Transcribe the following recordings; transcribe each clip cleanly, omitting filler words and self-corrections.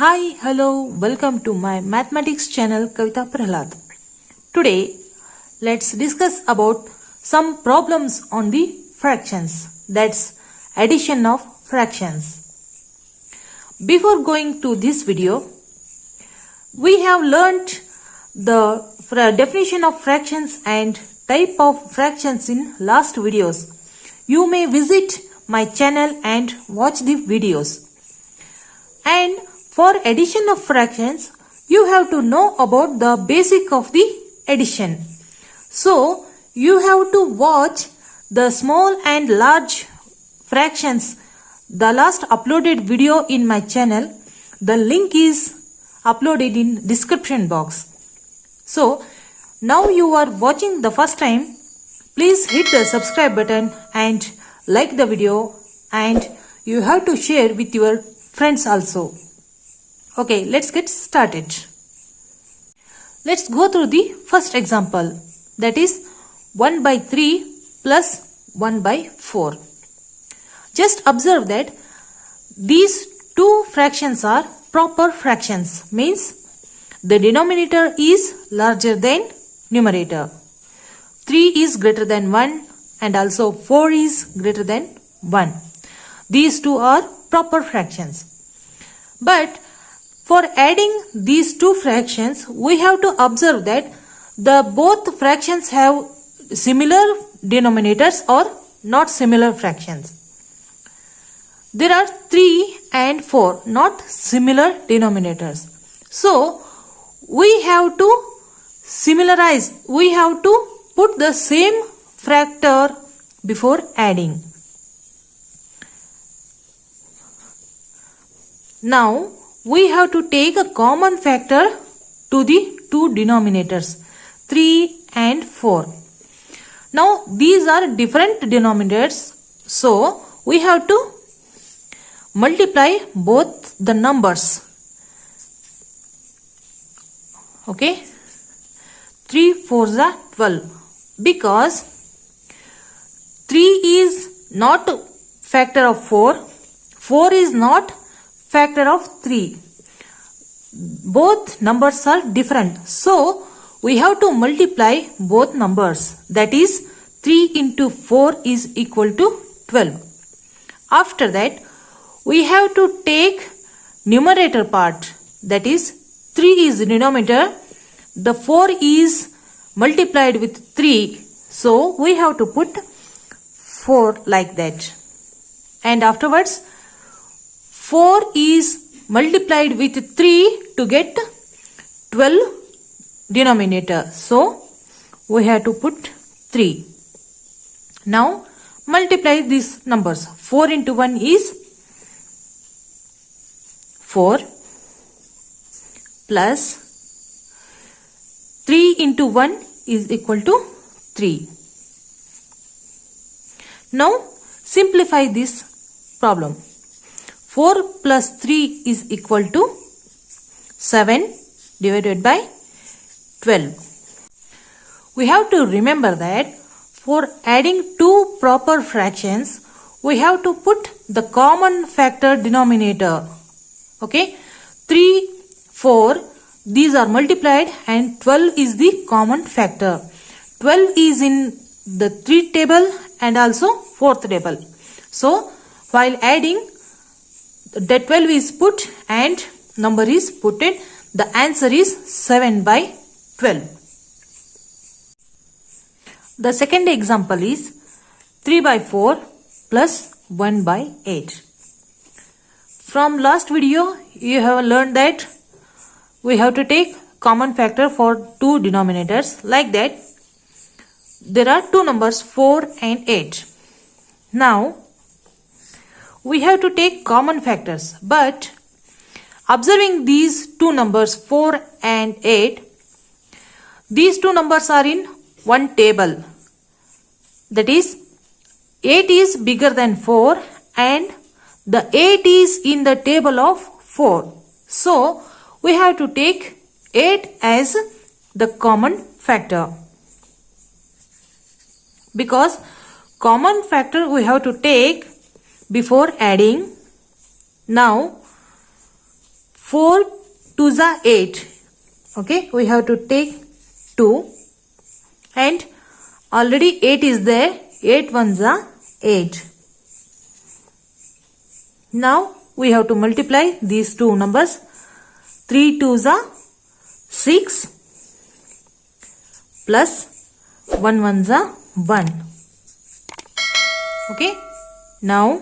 Hi, hello, welcome to my mathematics channel Kavita Prahlad. Today, let's discuss about some problems on the fractions, that's addition of fractions. Before going to this video, we have learnt the definition of fractions and type of fractions in last videos. You may visit my channel and watch the videos. And for addition of fractions, you have to know about the basic of the addition. So, you have to watch the small and large fractions, the last uploaded video in my channel. The link is uploaded in description box. So, now you are watching the first time, please hit the subscribe button and like the video, and you have to share with your friends also. Okay, let's get started. Let's go through the first example, that is 1 by 3 plus 1 by 4. Just observe that these two fractions are proper fractions, means the denominator is larger than numerator. 3 is greater than 1 and also 4 is greater than 1. These two are proper fractions. But for adding these two fractions, we have to observe that the both fractions have similar denominators or not similar fractions. There are 3 and 4, not similar denominators. So, we have to similarize, we have to put the same factor before adding. Now, we have to take a common factor to the two denominators, 3 and 4. Now, these are different denominators, so we have to multiply both the numbers. Okay, 3 4s are 12, because 3 is not factor of 4, 4 is not factor of 3. Both numbers are different. So, we have to multiply both numbers. That is, 3 into 4 is equal to 12. After that, we have to take numerator part. That is, 3 is denominator. The 4 is multiplied with 3. So, we have to put 4 like that. And afterwards, 4 is multiplied with 3 to get 12 denominator. So, we have to put 3. Now, multiply these numbers. 4 into 1 is 4 plus 3 into 1 is equal to 3. Now, simplify this problem. 4 plus 3 is equal to 7 divided by 12. We have to remember that for adding two proper fractions, we have to put the common factor denominator. Okay, 3, 4, these are multiplied and 12 is the common factor. 12 is in the 3 table and also 4th table. So, while adding, the 12 is put and number is put in. The answer is 7 by 12. The second example is 3 by 4 plus 1 by 8. From last video, you have learned that we have to take common factor for two denominators. Like that, there are two numbers 4 and 8. Now, we have to take common factors, but observing these two numbers 4 and 8, these two numbers are in one table. That is, 8 is bigger than 4 and the 8 is in the table of 4. So, we have to take 8 as the common factor. Because common factor we have to take before adding. Now, 4 2s are 8. Okay, we have to take 2 and already 8 is there. 8 1s are 8. Now we have to multiply these two numbers. 3 2s are 6 plus 1 1s are 1. Okay, now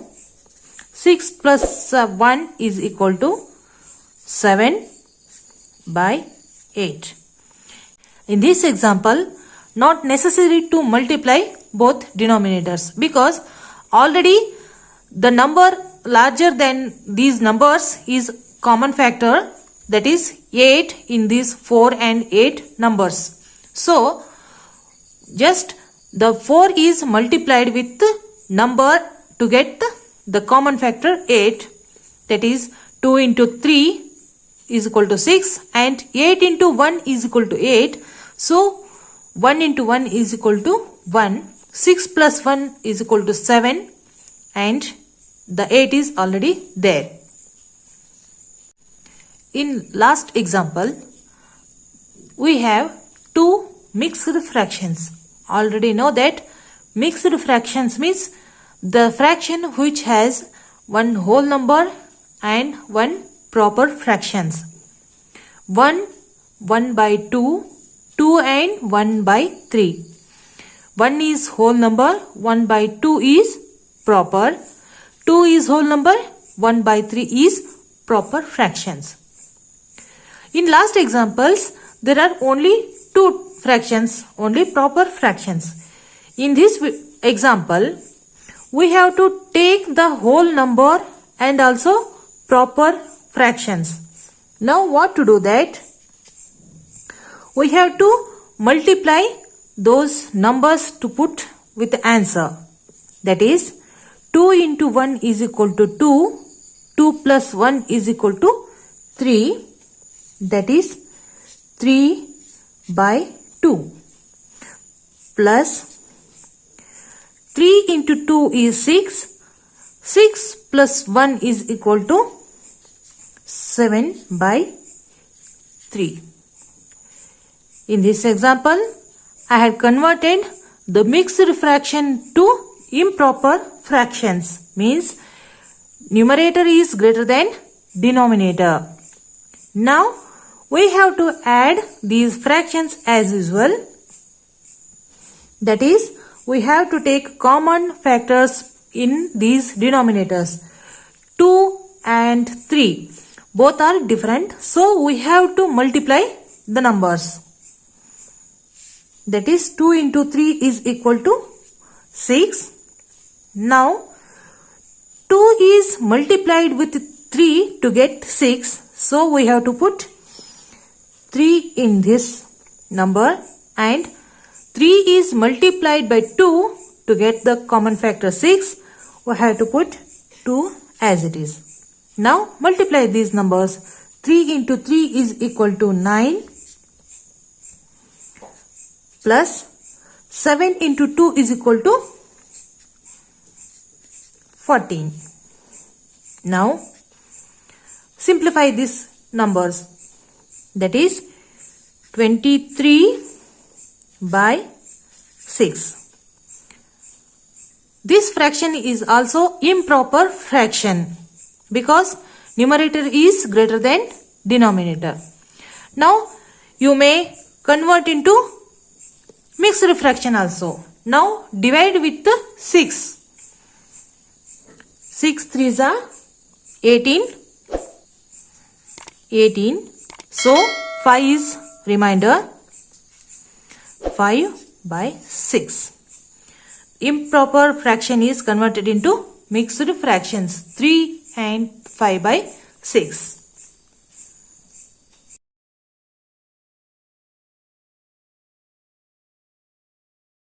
6 plus 1 is equal to 7 by 8. In this example, not necessary to multiply both denominators because already the number larger than these numbers is common factor, that is 8 in these 4 and 8 numbers. So just the 4 is multiplied with number to get the common factor 8, that is 2 into 3 is equal to 6 and 8 into 1 is equal to 8. So 1 into 1 is equal to 1. 6 plus 1 is equal to 7 and the 8 is already there. In last example, we have two mixed fractions. Already know that mixed fractions means the fraction which has one whole number and one proper fractions. 1, 1 by 2, 2 and 1 by 3. 1 is whole number, 1 by 2 is proper, 2 is whole number, 1 by 3 is proper fractions. In last examples, there are only two fractions, only proper fractions. In this example, we have to take the whole number and also proper fractions. Now what to do that? We have to multiply those numbers to put with the answer. That is 2 into 1 is equal to 2, 2 plus 1 is equal to 3, that is 3 by 2 plus 3 into 2 is 6, 6 plus 1 is equal to 7 by 3. In this example, I have converted the mixed fraction to improper fractions, means numerator is greater than denominator. Now we have to add these fractions as usual. That is, we have to take common factors in these denominators. 2 and 3 both are different, so we have to multiply the numbers. That is 2 into 3 is equal to 6. Now 2 is multiplied with 3 to get 6. So we have to put 3 in this number and 3 is multiplied by 2 to get the common factor 6. We have to put 2 as it is. Now multiply these numbers. 3 into 3 is equal to 9 plus 7 into 2 is equal to 14. Now simplify these numbers. That is 23 by 6. This fraction is also improper fraction because numerator is greater than denominator. Now you may convert into mixed fraction also. Now divide with 6. 6 3s are 18. 18. So 5 is remainder. 5 by 6. Improper fraction is converted into mixed fractions. 3 and 5 by 6.